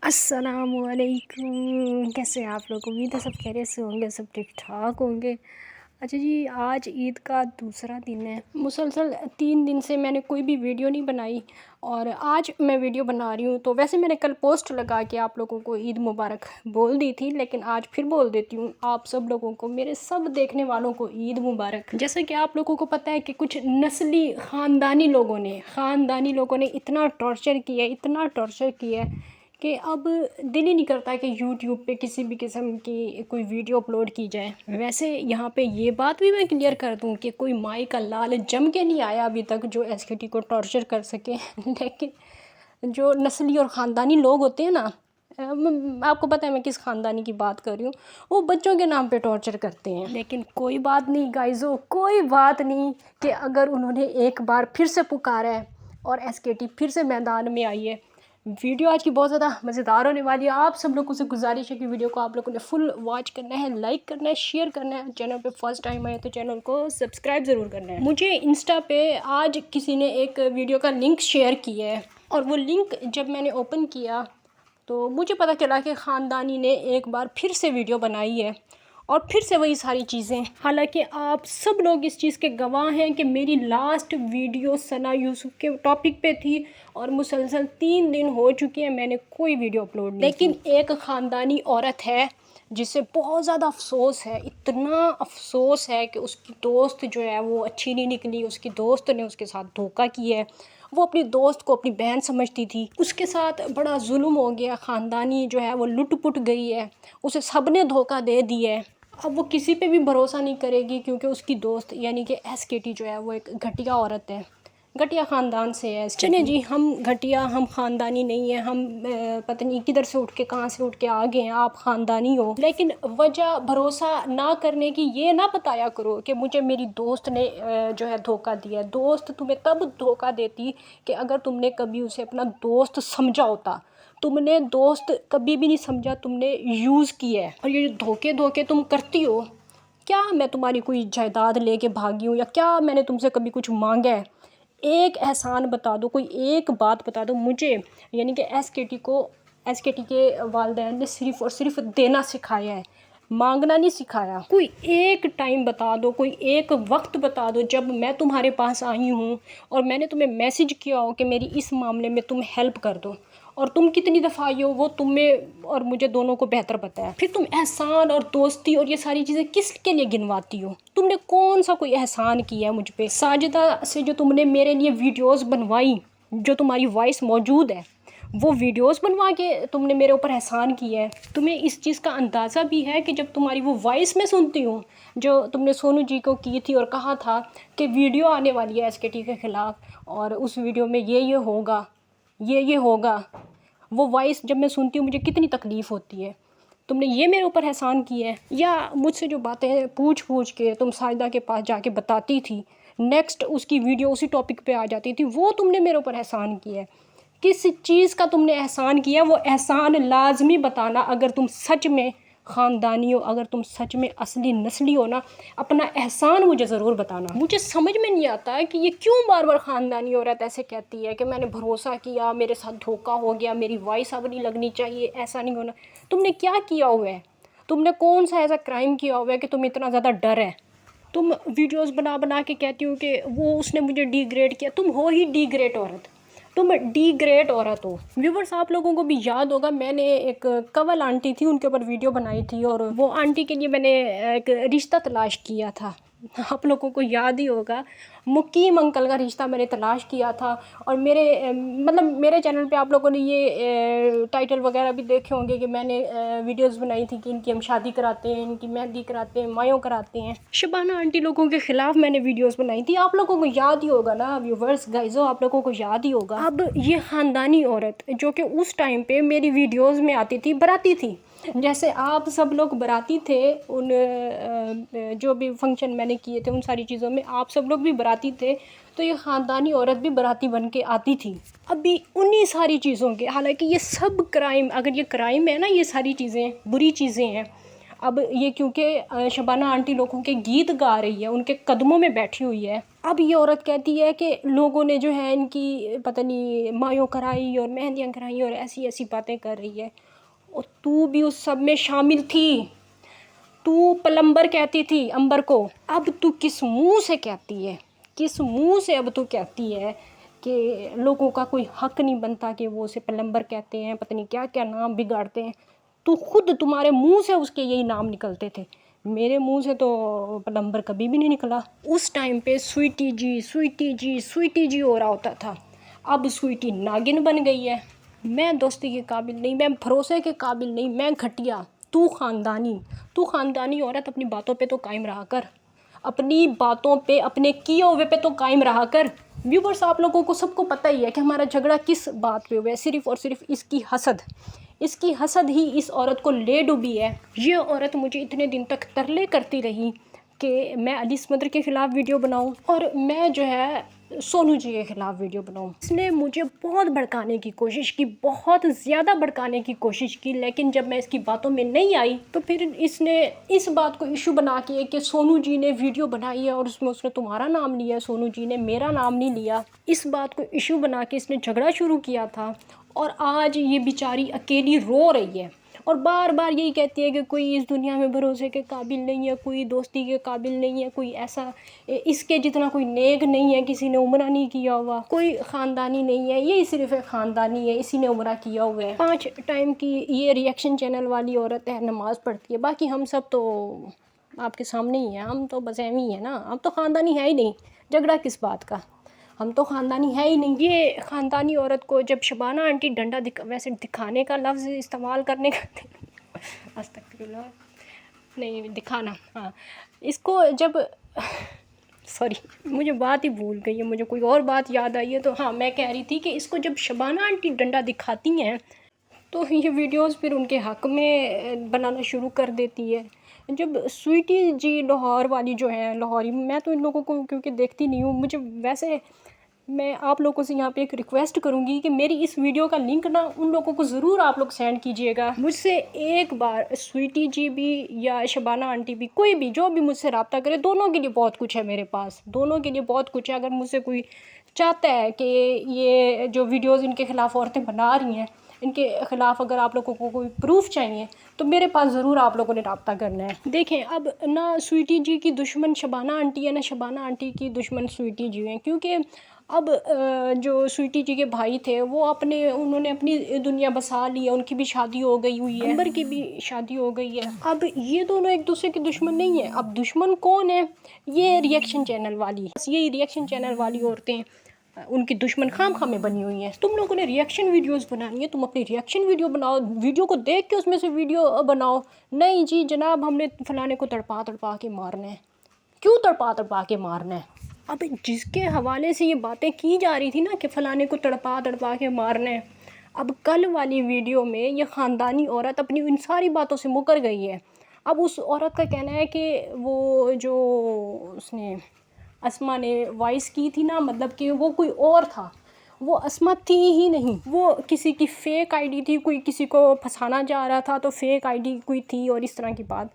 अस्सलामुअलैकुम। कैसे हैं आप लोग? उम्मीद है सब खैरियत से होंगे, सब ठीक ठाक होंगे। अच्छा जी, आज ईद का दूसरा दिन है। मुसलसल 3 दिन से मैंने कोई भी वीडियो नहीं बनाई और आज मैं वीडियो बना रही हूँ। तो वैसे मैंने कल पोस्ट लगा के आप लोगों को ईद मुबारक बोल दी थी, लेकिन आज फिर बोल देती हूँ आप सब लोगों को, मेरे सब देखने वालों को ईद मुबारक। जैसे कि आप लोगों को पता है कि कुछ नस्ली ख़ानदानी लोगों ने इतना टॉर्चर किया है कि अब दिल ही नहीं करता कि यूट्यूब पे किसी भी किस्म की कोई वीडियो अपलोड की जाए। वैसे यहाँ पे ये बात भी मैं क्लियर कर दूँ कि कोई माई का लाल जम के नहीं आया अभी तक जो एसकेटी को टॉर्चर कर सके लेकिन जो नस्ली और ख़ानदानी लोग होते हैं ना, आपको पता है मैं किस ख़ानदानी की बात कर रही हूँ, वो बच्चों के नाम पे टॉर्चर करते हैं। लेकिन कोई बात नहीं गाइज़ो, कोई बात नहीं कि अगर उन्होंने एक बार फिर से पुकारा है और एसकेटी फिर से मैदान में आई है। वीडियो आज की बहुत ज़्यादा मज़ेदार होने वाली है। आप सब लोगों से गुजारिश है कि वीडियो को आप लोगों ने फुल वॉच करना है, लाइक करना है, शेयर करना है। चैनल पे फर्स्ट टाइम आए तो चैनल को सब्सक्राइब ज़रूर करना है। मुझे इंस्टा पे आज किसी ने एक वीडियो का लिंक शेयर किया है और वो लिंक जब मैंने ओपन किया तो मुझे पता चला कि ख़ानदानी ने एक बार फिर से वीडियो बनाई है और फिर से वही सारी चीज़ें। हालांकि आप सब लोग इस चीज़ के गवाह हैं कि मेरी लास्ट वीडियो सना यूसुफ के टॉपिक पे थी और मुसलसल 3 दिन हो चुके हैं मैंने कोई वीडियो अपलोड नहीं। लेकिन एक ख़ानदानी औरत है जिसे बहुत ज़्यादा अफसोस है, इतना अफसोस है कि उसकी दोस्त जो है वो अच्छी नहीं निकली, उसकी दोस्त ने उसके साथ धोखा किया है। वो अपनी दोस्त को अपनी बहन समझती थी, उसके साथ बड़ा जुल्म हो गया, ख़ानदानी जो है वो लुट पुट गई है, उसे सब ने धोखा दे दिया है। अब वो किसी पे भी भरोसा नहीं करेगी क्योंकि उसकी दोस्त यानी कि एसकेटी जो है वो एक घटिया औरत है, घटिया ख़ानदान से है। चलिए जी, हम ख़ानदानी नहीं है, हम पता नहीं किधर से उठ के कहाँ से उठ के आ गए हैं, आप ख़ानदानी हो। लेकिन वजह भरोसा ना करने की ये ना बताया करो कि मुझे मेरी दोस्त ने जो है धोखा दिया है। दोस्त तुम्हें तब धोखा देती कि अगर तुमने कभी उसे अपना दोस्त समझा होता। तुमने दोस्त कभी भी नहीं समझा, तुमने यूज़ किया है। और ये धोखे तुम करती हो, क्या मैं तुम्हारी कोई जायदाद लेके भागी हूँ या क्या मैंने तुमसे कभी कुछ मांगा है? एक एहसान बता दो, कोई एक बात बता दो मुझे। यानी कि एसकेटी के वालिदैन ने सिर्फ़ और सिर्फ देना सिखाया है, मांगना नहीं सिखाया। कोई एक टाइम बता दो, कोई एक वक्त बता दो जब मैं तुम्हारे पास आई हूँ और मैंने तुम्हें मैसेज किया हो कि मेरी इस मामले में तुम हेल्प कर दो। और तुम कितनी दफ़ा आई हो वो तुम्हें और मुझे दोनों को बेहतर पता है। फिर तुम एहसान और दोस्ती और ये सारी चीज़ें किसके लिए गिनवाती हो? तुमने कौन सा कोई एहसान किया है मुझ पे? साजिदा से जो तुमने मेरे लिए वीडियोस बनवाई, जो तुम्हारी वॉइस मौजूद है, वो वीडियोस बनवा के तुमने मेरे ऊपर एहसान किया है। तुम्हें इस चीज़ का अंदाज़ा भी है कि जब तुम्हारी वो वॉइस मैं सुनती हूँ जो तुमने सोनू जी को की थी और कहा था कि वीडियो आने वाली है एसकेटी के ख़िलाफ़ और उस वीडियो में ये होगा, ये होगा, वो वॉइस जब मैं सुनती हूँ मुझे कितनी तकलीफ़ होती है। तुमने ये मेरे ऊपर एहसान किया है? या मुझसे जो बातें पूछ के तुम साजिदा के पास जाके बताती थी, नेक्स्ट उसकी वीडियो उसी टॉपिक पे आ जाती थी, वो तुमने मेरे ऊपर एहसान किया है? किस चीज़ का तुमने एहसान किया? वो एहसान लाजमी बताना अगर तुम सच में ख़ानदानी हो, अगर तुम सच में असली नस्ली हो ना, अपना एहसान मुझे ज़रूर बताना। मुझे समझ में नहीं आता है कि ये क्यों बार बार ख़ानदानी औरत ऐसे कहती है कि मैंने भरोसा किया, मेरे साथ धोखा हो गया, मेरी वॉइस अब नहीं लगनी चाहिए, ऐसा नहीं होना। तुमने क्या किया हुआ है? तुमने कौन सा ऐसा क्राइम किया हुआ है कि तुम्हें इतना ज़्यादा डर है? तुम वीडियोस बना के कहती हो कि वो उसने मुझे डिग्रेड किया। तुम हो ही डिग्रेड औरत, तुम डिग्रेड औरत हो। व्यूवर्स, आप लोगों को भी याद होगा मैंने एक कंवल आंटी थी उनके ऊपर वीडियो बनाई थी और वो आंटी के लिए मैंने एक रिश्ता तलाश किया था। आप लोगों को याद ही होगा, मुकीम अंकल का रिश्ता मैंने तलाश किया था। और मेरे चैनल पे आप लोगों ने ये टाइटल वगैरह भी देखे होंगे कि मैंने वीडियोस बनाई थी कि इनकी हम शादी कराते हैं, इनकी मेहंदी कराते हैं, मायों कराते हैं। शबाना आंटी लोगों के ख़िलाफ़ मैंने वीडियोस बनाई थी, आप लोगों को याद ही होगा ना व्यूवर्स, गाइज़ो आप लोगों को याद ही होगा। अब ये ख़ानदानी औरत जो कि उस टाइम पे मेरी वीडियोज़ में आती थी, बराती थी, जैसे आप सब लोग बराती थे उन जो भी फंक्शन मैंने किए थे उन सारी चीज़ों में, आप सब लोग भी बराती थे, तो ये ख़ानदानी औरत भी बराती बन के आती थी। अभी उन्हीं सारी चीज़ों के, हालांकि ये सब क्राइम, अगर ये क्राइम है ना, ये सारी चीज़ें बुरी चीज़ें हैं, अब ये क्योंकि शबाना आंटी लोगों के गीत गा रही है, उनके कदमों में बैठी हुई है। अब ये औरत कहती है कि लोगों ने जो है इनकी पता नहीं मायों कराई और मेहंदियाँ कराई और ऐसी ऐसी बातें कर रही है। और तू भी उस सब में शामिल थी। तू प्लम्बर कहती थी अंबर को, अब तू किस मुंह से कहती है, किस मुंह से अब तू कहती है कि लोगों का कोई हक नहीं बनता कि वो उसे प्लम्बर कहते हैं, पता नहीं क्या क्या नाम बिगाड़ते हैं। तू खुद, तुम्हारे मुंह से उसके यही नाम निकलते थे, मेरे मुंह से तो प्लम्बर कभी भी नहीं निकला। उस टाइम पे स्वीटी जी स्वीटी जी स्वीटी जी हो रहा होता था, अब स्वीटी नागिन बन गई है। मैं दोस्ती के काबिल नहीं, मैं भरोसे के काबिल नहीं, मैं घटिया। तू ख़ानदानी औरत अपनी बातों पे तो कायम रहा कर, अपनी बातों पे, अपने किए हुए पे तो कायम रहा कर। व्यूवर्स, आप लोगों को सबको पता ही है कि हमारा झगड़ा किस बात पे हुआ है, सिर्फ़ और सिर्फ इसकी हसद ही इस औरत को ले डूबी है। ये औरत मुझे इतने दिन तक तरले करती रही कि मैं अली समदर के ख़िलाफ़ वीडियो बनाऊं और मैं जो है सोनू जी के ख़िलाफ़ वीडियो बनाऊं। इसने मुझे बहुत भड़काने की कोशिश की, बहुत ज़्यादा भड़काने की कोशिश की, लेकिन जब मैं इसकी बातों में नहीं आई तो फिर इसने इस बात को इशू बना के कि सोनू जी ने वीडियो बनाई है और उसमें उसने तुम्हारा नाम लिया है, सोनू जी ने मेरा नाम नहीं लिया। इस बात को इशू बना के इसने झगड़ा शुरू किया था और आज ये बेचारी अकेली रो रही है और बार बार यही कहती है कि कोई इस दुनिया में भरोसे के काबिल नहीं है, कोई दोस्ती के काबिल नहीं है, कोई ऐसा इसके जितना कोई नेक नहीं है, किसी ने उम्रा नहीं किया हुआ, कोई ख़ानदानी नहीं है, यही सिर्फ एक ख़ानदानी है, इसी ने उम्रा किया हुआ है। 5 टाइम की ये रिएक्शन चैनल वाली औरत है, नमाज़ पढ़ती है, बाकी हम सब तो आपके सामने ही हैं, हम तो बस एवं ही है ना, हम तो ख़ानदानी है ही नहीं, झगड़ा किस बात का, हम तो ख़ानदानी है ही नहीं। ये ख़ानदानी औरत को जब शबाना आंटी डंडा वैसे दिखाने का लफ्ज़ इस्तेमाल करने का अस्तगफिरुल्लाह, नहीं दिखाना, हाँ, इसको जब सॉरी मुझे बात ही भूल गई है, मुझे कोई और बात याद आई है। तो हाँ, मैं कह रही थी कि इसको जब शबाना आंटी डंडा दिखाती हैं तो ये वीडियोस फिर उनके हक़ में बनाना शुरू कर देती है। जब स्वीटी जी लाहौर वाली जो है, लाहौरी, मैं तो इन लोगों को क्योंकि देखती नहीं हूँ, मुझे वैसे मैं आप लोगों से यहाँ पे एक रिक्वेस्ट करूँगी कि मेरी इस वीडियो का लिंक ना उन लोगों को ज़रूर आप लोग सेंड कीजिएगा। मुझसे एक बार स्वीटी जी भी या शबाना आंटी भी, कोई भी जो भी मुझसे रब्ता करे, दोनों के लिए बहुत कुछ है मेरे पास, दोनों के लिए बहुत कुछ है। अगर मुझसे कोई चाहता है कि ये जो वीडियोज़ इनके ख़िलाफ़ औरतें बना रही हैं, इनके ख़िलाफ़ अगर आप लोगों को कोई प्रूफ चाहिए तो मेरे पास ज़रूर आप लोगों ने रब्ता करना है। देखें, अब ना स्वीटी जी की दुश्मन शबाना आंटी है, ना शबाना आंटी की दुश्मन स्वीटी जी हैं, क्योंकि अब जो स्वीटी जी के भाई थे वो उन्होंने अपनी दुनिया बसा ली है, उनकी भी शादी हो गई हुई है, अंबर की भी शादी हो गई है। अब ये दोनों एक दूसरे के दुश्मन नहीं है। अब दुश्मन कौन है? ये रिएक्शन चैनल वाली, यही रिएक्शन चैनल वाली औरतें उनकी दुश्मन खाम में बनी हुई हैं। तुम लोगों ने रिएक्शन वीडियोस बनानी है, तुम अपनी रिएक्शन वीडियो बनाओ, वीडियो को देख के उसमें से वीडियो बनाओ। नहीं जी जनाब, हमने फलाने को तड़पा तड़पा के मारना है। क्यों तड़पा तड़पा के मारना है? अब जिसके हवाले से ये बातें की जा रही थी ना कि फ़लाने को तड़पा तड़पा के मारना है, अब कल वाली वीडियो में ये ख़ानदानी औरत अपनी इन सारी बातों से मुकर गई है। अब उस औरत का कहना है कि वो जो उसने अस्मा ने वॉइस की थी ना, मतलब कि वो कोई और था, वो अस्मा थी ही नहीं, वो किसी की फ़ेक आईडी थी, कोई किसी को फंसाना जा रहा था तो फ़ेक आईडी कोई थी और इस तरह की बात।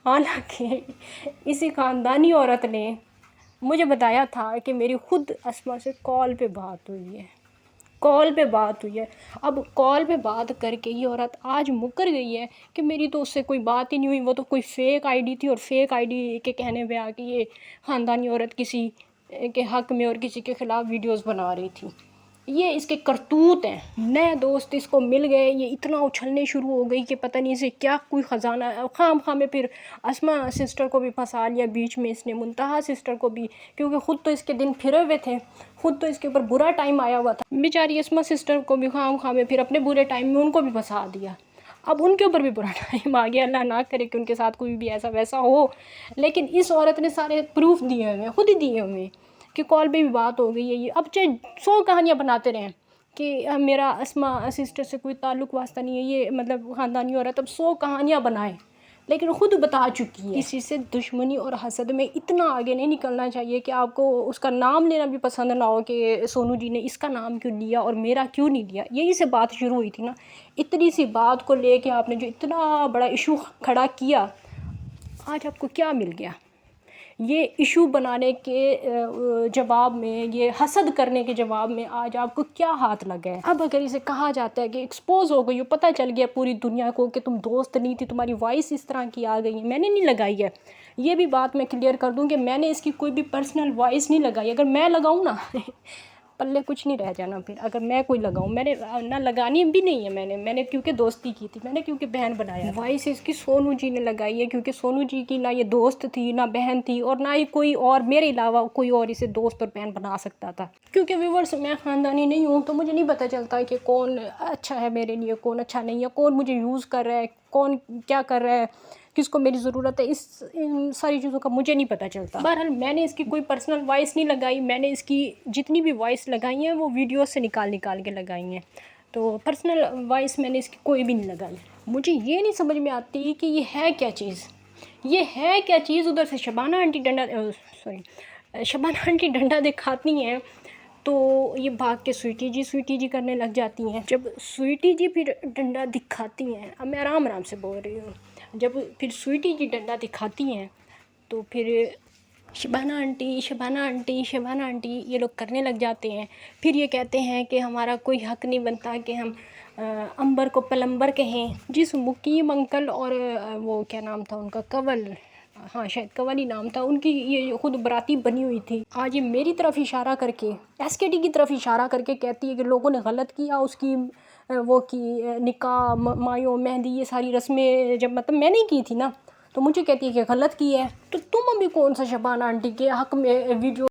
हालांकि इसी ख़ानदानी औरत ने मुझे बताया था कि मेरी ख़ुद अस्मा से कॉल पे बात हुई है, कॉल पे बात हुई है। अब कॉल पे बात करके ये औरत आज मुकर गई है कि मेरी तो उससे कोई बात ही नहीं हुई, वो तो कोई फ़ेक आईडी थी और फ़ेक आईडी के कहने पे आके ये ख़ानदानी औरत किसी के हक़ में और किसी के ख़िलाफ़ वीडियोस बना रही थी। ये इसके करतूत हैं। नए दोस्त इसको मिल गए, ये इतना उछलने शुरू हो गई कि पता नहीं इसे क्या कोई ख़जाना, खाम में फिर अस्मा सिस्टर को भी फंसा लिया बीच में इसने, मुंतहा सिस्टर को भी, क्योंकि ख़ुद तो इसके दिन फिरे हुए थे, ख़ुद तो इसके ऊपर बुरा टाइम आया हुआ था। बेचारी अस्मा सिस्टर को भी खाम में फिर अपने बुरे टाइम में उनको भी फंसा दिया। अब उनके ऊपर भी बुरा टाइम आ गया, अल्लाह ना करे कि उनके साथ कोई भी ऐसा वैसा हो। लेकिन इस औरत ने सारे प्रूफ दिए हुए, ख़ुद ही दिए हुए कि कॉल पे भी बात हो गई है। ये अब चाहे 100 कहानियाँ बनाते रहें कि मेरा अस्मा सिस्टर से कोई ताल्लुक़ वास्ता नहीं है, ये मतलब ख़ानदानी औरत, अब 100 कहानियाँ बनाए, लेकिन ख़ुद बता चुकी है। किसी से दुश्मनी और हसद में इतना आगे नहीं निकलना चाहिए कि आपको उसका नाम लेना भी पसंद ना हो कि सोनू जी ने इसका नाम क्यों लिया और मेरा क्यों नहीं लिया। यही से बात शुरू हुई थी ना। इतनी सी बात को लेके आपने जो इतना बड़ा इशू खड़ा किया, आज आपको क्या मिल गया। ये इशू बनाने के जवाब में, ये हसद करने के जवाब में आज आपको क्या हाथ लगा है। अब अगर इसे कहा जाता है कि एक्सपोज हो गई हो, पता चल गया पूरी दुनिया को कि तुम दोस्त नहीं थी, तुम्हारी वॉइस इस तरह की आ गई है, मैंने नहीं लगाई है। ये भी बात मैं क्लियर कर दूं कि मैंने इसकी कोई भी पर्सनल वॉइस नहीं लगाई। अगर मैं लगाऊं ना पल्ले कुछ नहीं रह जाना फिर। अगर मैं कोई लगाऊं, मैंने ना लगानी भी नहीं है। मैंने क्योंकि दोस्ती की थी, मैंने क्योंकि बहन बनाया। वॉइस इसकी सोनू जी ने लगाई है क्योंकि सोनू जी की ना ये दोस्त थी, ना बहन थी, और ना ही कोई और मेरे अलावा कोई और इसे दोस्त और बहन बना सकता था। क्योंकि व्यूवर्स, मैं ख़ानदानी नहीं हूँ तो मुझे नहीं पता चलता कि कौन अच्छा है मेरे लिए, कौन अच्छा नहीं है, कौन मुझे यूज़ कर रहा है, कौन क्या कर रहा है, किसको मेरी ज़रूरत है। इन सारी चीज़ों का मुझे नहीं पता चलता। बहरहाल, मैंने इसकी कोई पर्सनल वॉइस नहीं लगाई। मैंने इसकी जितनी भी वॉइस लगाई हैं वो वीडियो से निकाल के लगाई हैं। तो पर्सनल वॉइस मैंने इसकी कोई भी नहीं लगाई। मुझे ये नहीं समझ में आती कि ये है क्या चीज़, ये है क्या चीज़। उधर से शबाना आंटी डंडा दिखाती हैं तो ये भाग के स्वीटी जी करने लग जाती हैं। जब स्वीटी जी फिर डंडा दिखाती हैं, अब मैं आराम से बोल रही हूँ, जब फिर स्वीटी जी डंडा दिखाती हैं तो फिर शबाना आंटी ये लोग करने लग जाते हैं। फिर ये कहते हैं कि हमारा कोई हक़ नहीं बनता कि हम अंबर को पलंबर कहें। जिस मुकीम अंकल और वो क्या नाम था उनका, कंवल, हाँ शायद कंवल ही नाम था, उनकी ये खुद बराती बनी हुई थी। आज ये मेरी तरफ इशारा करके, एसकेटी की तरफ इशारा करके कहती है कि लोगों ने गलत किया, उसकी वो की निकाह, मायो, मेहंदी, ये सारी रस्में जब मतलब मैंने की थी ना, तो मुझे कहती है कि गलत की है। तो तुम अभी कौन सा शबाना आंटी के हक़ में वीडियो